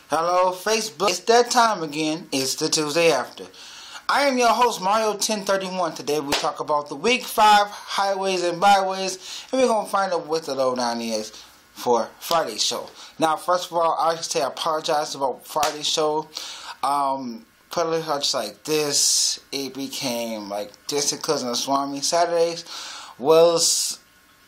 Hello, Facebook. It's that time again. It's the Tuesday after. I am your host, Mario 1031. Today we talk about the Week 5 highways and byways, and we're going to find out what the lowdown is for Friday's show. Now, first of all, I should say I apologize about Friday's show. Pretty much like this, it became like Distant Cousin of Swami. Saturdays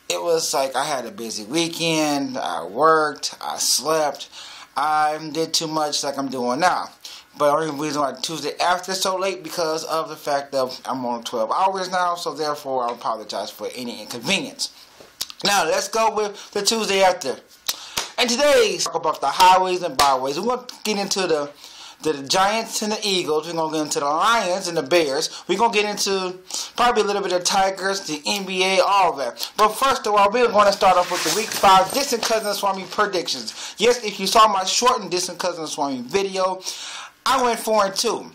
it was like I had a busy weekend. I worked, I slept, I did too much like I'm doing now. But the only reason why Tuesday after so late because of the fact that I'm on 12 hours now, so therefore I apologize for any inconvenience. Now let's go with the Tuesday after. And today, talk about the highways and byways. We're going to get into the Giants and the Eagles. We're going to get into the Lions and the Bears. We're going to get into probably a little bit of Tigers, the NBA, all of that. But first of all, we're going to start off with the Week 5 Distant Cousin of Swami predictions. Yes, if you saw my shortened Distant Cousin of Swami video, I went 4-2.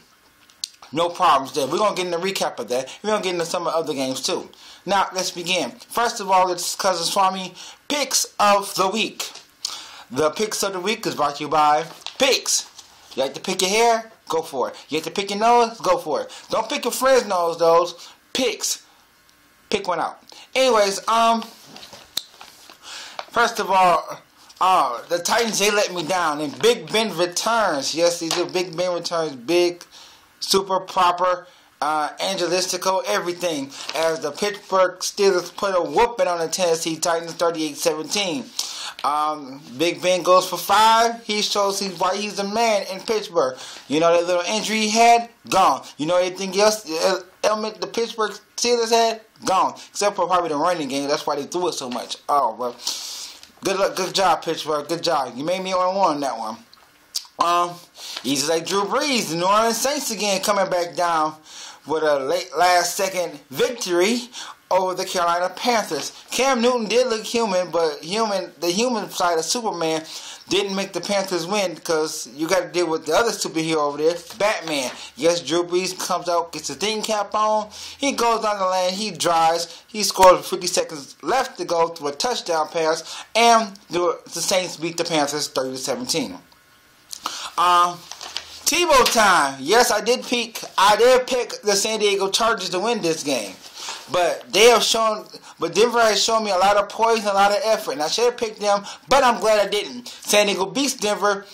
No problems there. We're going to get into a recap of that. We're going to get into some of the other games too. Now, let's begin. First of all, it's Cousin Swami Picks of the Week. The Picks of the Week is brought to you by Picks. You like to pick your hair? Go for it. You like to pick your nose? Go for it. Don't pick your friend's nose, those. Picks. Pick one out. Anyways, first of all, the Titans, they let me down. And Big Ben returns. Yes, these are Big Ben returns. Big, super proper, angelistical, everything. As the Pittsburgh Steelers put a whooping on the Tennessee Titans, 38-17. Big Ben goes for 5. He shows why he's the man in Pittsburgh. You know that little injury he had? Gone. You know anything else element the Pittsburgh Steelers had? Gone. Except for probably the running game. That's why they threw it so much. Oh, well. Good luck. Good job, Pittsburgh. Good job. You made me on that one. Easy like Drew Brees. The New Orleans Saints again coming back down with a last second victory over the Carolina Panthers. Cam Newton did look human, but the human side of Superman didn't make the Panthers win because you got to deal with the other superhero over there, Batman. Yes, Drew Brees comes out, gets the thinking cap on, he goes down the lane, he drives, he scores with 50 seconds left to go through a touchdown pass, and the Saints beat the Panthers 30-17. Tebow time. Yes, I did pick the San Diego Chargers to win this game. But Denver has shown me a lot of poise and a lot of effort. And I should have picked them, but I'm glad I didn't. San Diego beats Denver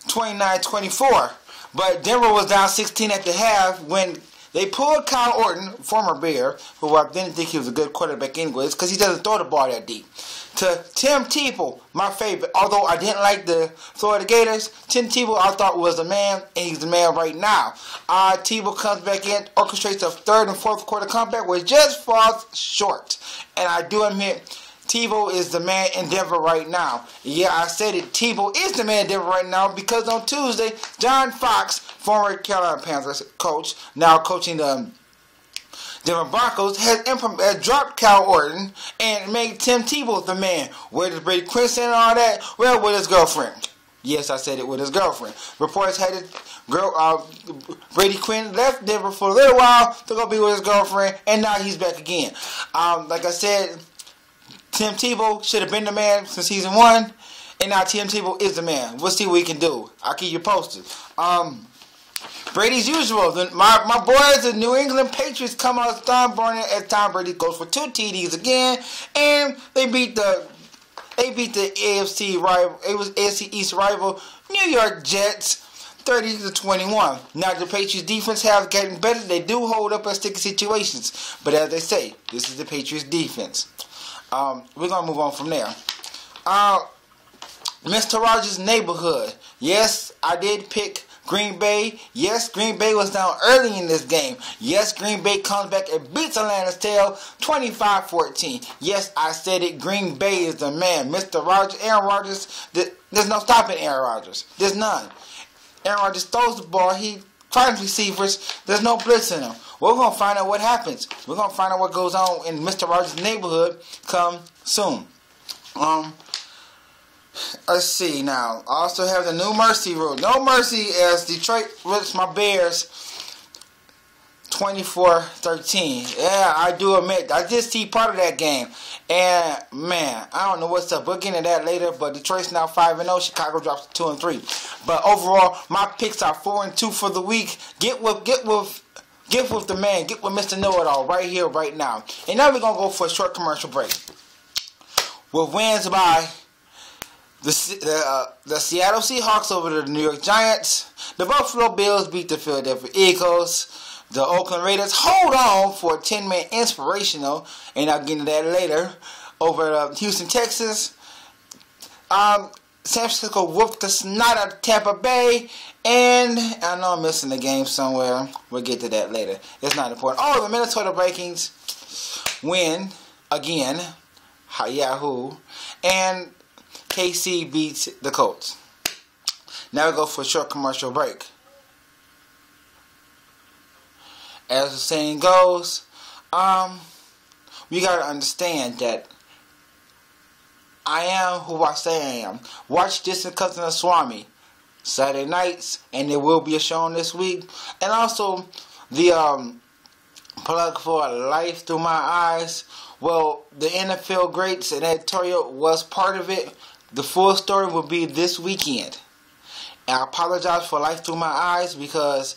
29-24. But Denver was down 16 at the half when they pulled Kyle Orton, former Bear, who I didn't think he was a good quarterback anyways, because he doesn't throw the ball that deep, to Tim Tebow, my favorite. Although I didn't like the Florida Gators, Tim Tebow I thought was the man, and he's the man right now. Tebow comes back in, orchestrates a third and fourth quarter comeback, which just falls short. And I do admit, Tebow is the man in Denver right now. Yeah, I said it. Tebow is the man in Denver right now because on Tuesday, John Fox, former Carolina Panthers coach, now coaching the Denver Broncos, has dropped Kyle Orton and made Tim Tebow the man. Where does Brady Quinn stand and all that? Well, with his girlfriend. Yes, I said it, with his girlfriend. Reports had it. Brady Quinn left Denver for a little while to go be with his girlfriend, and now he's back again. Like I said, Tim Tebow should have been the man since season 1, and now Tim Tebow is the man. We'll see what he can do. I'll keep you posted. Brady's usual. My boys, the New England Patriots, come out storm-burning as Tom Brady goes for 2 TDs again, and they beat the AFC rival. It was AFC East rival New York Jets 30-21. Now the Patriots defense have gotten better. They do hold up in sticky situations, but as they say, this is the Patriots defense. We're going to move on from there. Mr. Rogers' neighborhood. Yes, I did pick Green Bay. Yes, Green Bay was down early in this game. Yes, Green Bay comes back and beats Atlanta's tail 25-14. Yes, I said it. Green Bay is the man. Mr. Rogers, Aaron Rodgers, there's no stopping Aaron Rodgers. There's none. Aaron Rodgers throws the ball. He finds receivers. There's no blitz in him. We're going to find out what happens. We're going to find out what goes on in Mr. Rogers' neighborhood come soon. Let's see now. I also have the No Mercy rule. No mercy as Detroit rips my Bears 24-13. Yeah, I do admit, I did see part of that game. And, man, I don't know what's up. We'll get into that later. But Detroit's now 5-0. Chicago drops to 2-3. But overall, my picks are 4-2 for the week. Get with the man. Get with Mr. Know-It-All right here, right now. And now we're going to go for a short commercial break. With wins by the Seattle Seahawks over the New York Giants. The Buffalo Bills beat the Philadelphia Eagles. The Oakland Raiders hold on for a 10-man inspirational, and I'll get into that later, over Houston, Texas. San Francisco whooped the snot out of Tampa Bay, and I know I'm missing the game somewhere. We'll get to that later. It's not important. Oh, the Minnesota Vikings win again. Yahoo. And KC beats the Colts. Now we go for a short commercial break. As the saying goes, we gotta understand that I am who I say I am. Watch Distant Cousin of Swami Saturday nights, and there will be a show on this week. And also the plug for Life Through My Eyes. Well, the NFL greats and editorial was part of it. The full story will be this weekend. And I apologize for Life Through My Eyes because,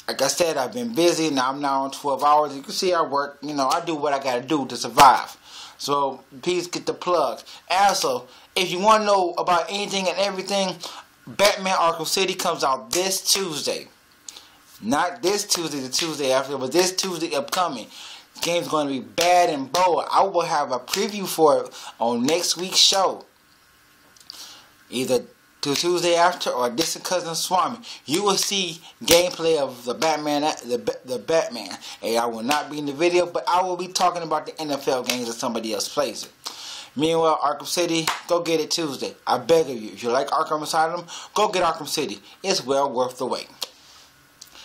like I said, I've been busy. Now I'm now on 12 hours. You can see I work. I do what I got to do to survive. So please get the plug. Also, if you want to know about anything and everything, Batman Arkham City comes out this Tuesday. Not this Tuesday, the Tuesday after, but this Tuesday upcoming. The game's going to be bad and bold. I will have a preview for it on next week's show. Either the Tuesday after or Distant Cousin Swami. You will see gameplay of the Batman. The Batman. And I will not be in the video, but I will be talking about the NFL games that somebody else plays it. Meanwhile, Arkham City, go get it Tuesday. I beg of you. If you like Arkham Asylum, go get Arkham City. It's well worth the wait.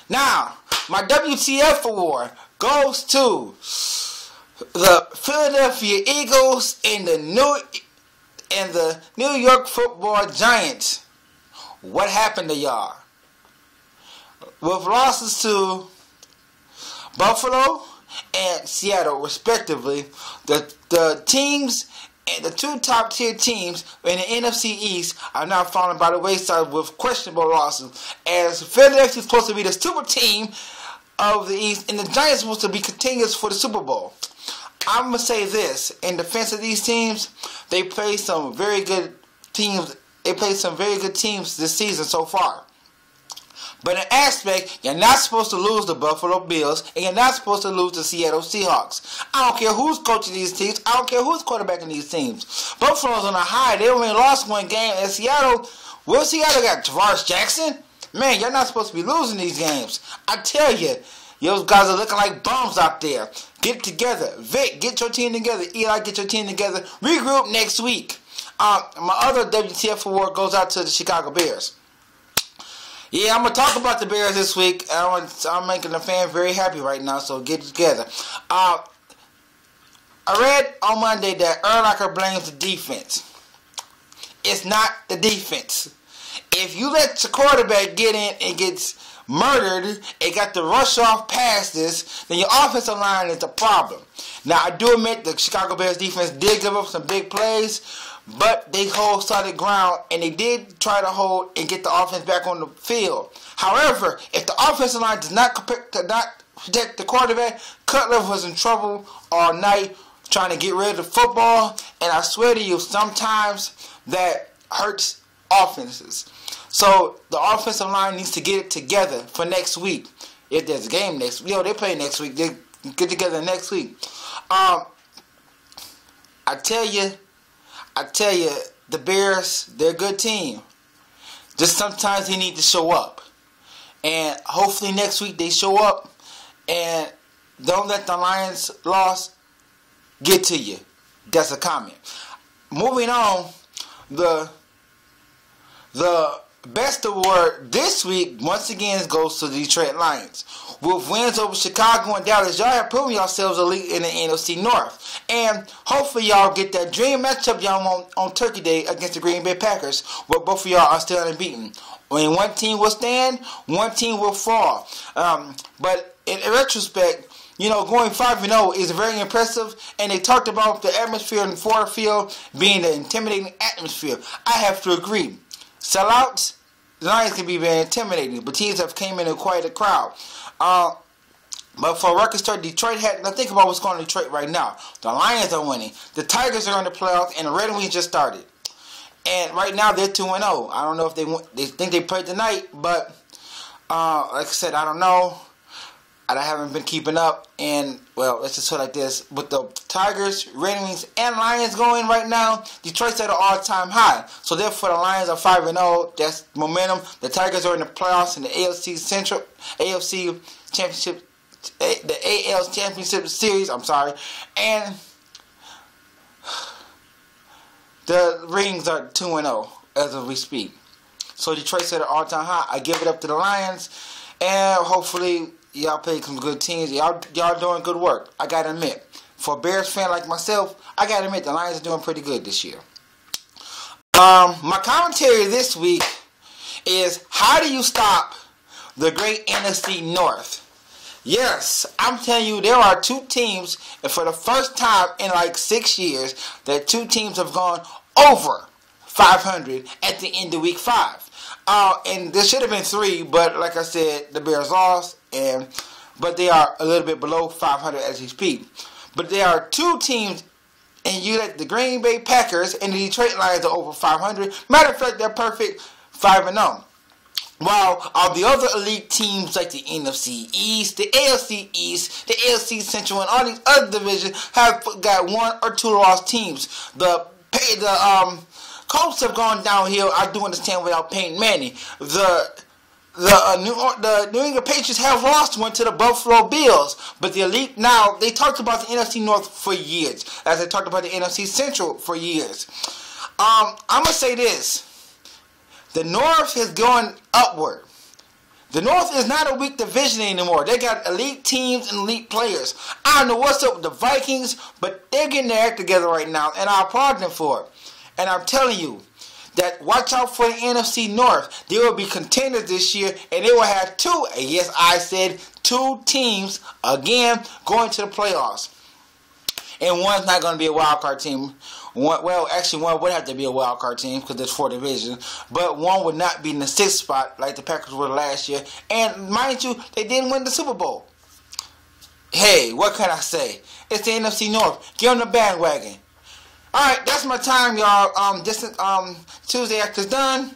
Now, my WTF award goes to the Philadelphia Eagles and the New York Football Giants. What happened to y'all? With losses to Buffalo and Seattle, respectively, the teams and the two top tier teams in the NFC East are now falling by the wayside with questionable losses. As Philadelphia is supposed to be the super team of the East, and the Giants are supposed to be contenders for the Super Bowl. I'm going to say this. In defense of these teams, they play some very good teams. They played some very good teams this season so far. But in aspect, you're not supposed to lose the Buffalo Bills, and you're not supposed to lose the Seattle Seahawks. I don't care who's coaching these teams. I don't care who's quarterbacking these teams. Buffalo's on a high. They only lost one game. And Seattle, Seattle got Tavares Jackson? Man, you're not supposed to be losing these games. I tell you, those guys are looking like bums out there. Get it together. Vic, get your team together. Eli, get your team together. Regroup next week. My other WTF award goes out to the Chicago Bears. Yeah, I'm going to talk about the Bears this week. I'm making the fans very happy right now, so get it together. I read on Monday that Urlacher blames the defense. It's not the defense. If you let the quarterback get in and gets murdered and got the rush off passes, then your offensive line is the problem. Now, I do admit the Chicago Bears defense did give up some big plays, but they hold solid ground, and they did try to hold and get the offense back on the field. However, if the offensive line does not protect the quarterback, Cutler was in trouble all night trying to get rid of the football, and I swear to you, sometimes that hurts offenses. So the offensive line needs to get it together for next week. If there's a game next week, they play next week. They get together next week. I tell you, the Bears, they're a good team. Just sometimes they need to show up. And hopefully next week they show up. And don't let the Lions' loss get to you. That's a comment. Moving on, the best award this week, once again, goes to the Detroit Lions. With wins over Chicago and Dallas, y'all have proven yourselves elite in the NFC North. And hopefully y'all get that dream matchup y'all want on Turkey Day against the Green Bay Packers, where both of y'all are still unbeaten. When one team will stand, one team will fall. But in retrospect, going 5-0 is very impressive, and they talked about the atmosphere in Ford Field being an intimidating atmosphere. I have to agree. Sellouts, the Lions can be very intimidating, but teams have came in and quite a crowd. But for a record start, Detroit had. Now think about what's going on in Detroit right now. The Lions are winning. The Tigers are in the playoffs, and the Red Wings just started. And right now they're 2-0. I don't know if they think they played tonight, but like I said, I don't know. I haven't been keeping up, and well, let's just put it like this: with the Tigers, Red Wings, and Lions going right now, Detroit's at an all-time high. So therefore, the Lions are 5-0. That's momentum. The Tigers are in the playoffs in the AFC Championship, the AL Championship Series. I'm sorry, and the Rings are 2-0 as of we speak. So Detroit's at an all-time high. I give it up to the Lions, and hopefully y'all play some good teams. Y'all doing good work. I gotta admit, for a Bears fan like myself, I gotta admit the Lions are doing pretty good this year. My commentary this week is: how do you stop the great NFC North? Yes, I'm telling you, there are two teams, and for the first time in like 6 years, that two teams have gone over 500 at the end of week 5. And there should have been 3, but like I said, the Bears lost, but they are a little bit below 500 as we speak. But there are two teams, and you let the Green Bay Packers and the Detroit Lions are over 500. Matter of fact, they're perfect 5-0. While all the other elite teams like the NFC East, the AFC East, the AFC Central, and all these other divisions have got 1 or 2 lost teams. The Colts have gone downhill. I do understand without Peyton Manning. The New England Patriots have lost one to the Buffalo Bills, but the elite now, they talked about the NFC North for years, as they talked about the NFC Central for years. I'm going to say this. The North is going upward. The North is not a weak division anymore. They got elite teams and elite players. I don't know what's up with the Vikings, but they're getting their act together right now, and I applaud them for it. And I'm telling you that watch out for the NFC North. They will be contenders this year, and they will have 2, and yes, I said 2 teams, again, going to the playoffs. And one's not going to be a wild card team. One would have to be a wild card team because there's 4 divisions. But one would not be in the 6th spot like the Packers were last year. And mind you, they didn't win the Super Bowl. Hey, what can I say? It's the NFC North. Get on the bandwagon. Alright, that's my time, y'all. Tuesday after it's done.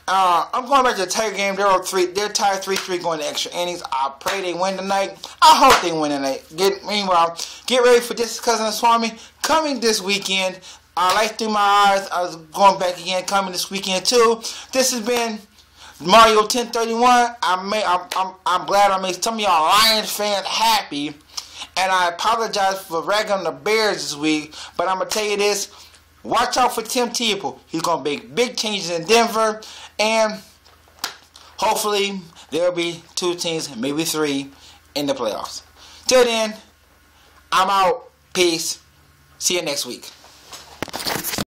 I'm going back to the Tiger game. They're tied 3-3 going to extra innings. I pray they win tonight. I hope they win tonight. Meanwhile, get ready for This Is Cousin Swami coming this weekend. Life Through My Eyes. I was going back again, coming this weekend too. This has been Mario 1031. I'm glad I made some of y'all Lions fans happy. And I apologize for ragging on the Bears this week. But I'm going to tell you this. Watch out for Tim Tebow. He's going to make big changes in Denver. And hopefully there will be 2 teams, maybe 3, in the playoffs. Till then, I'm out. Peace. See you next week.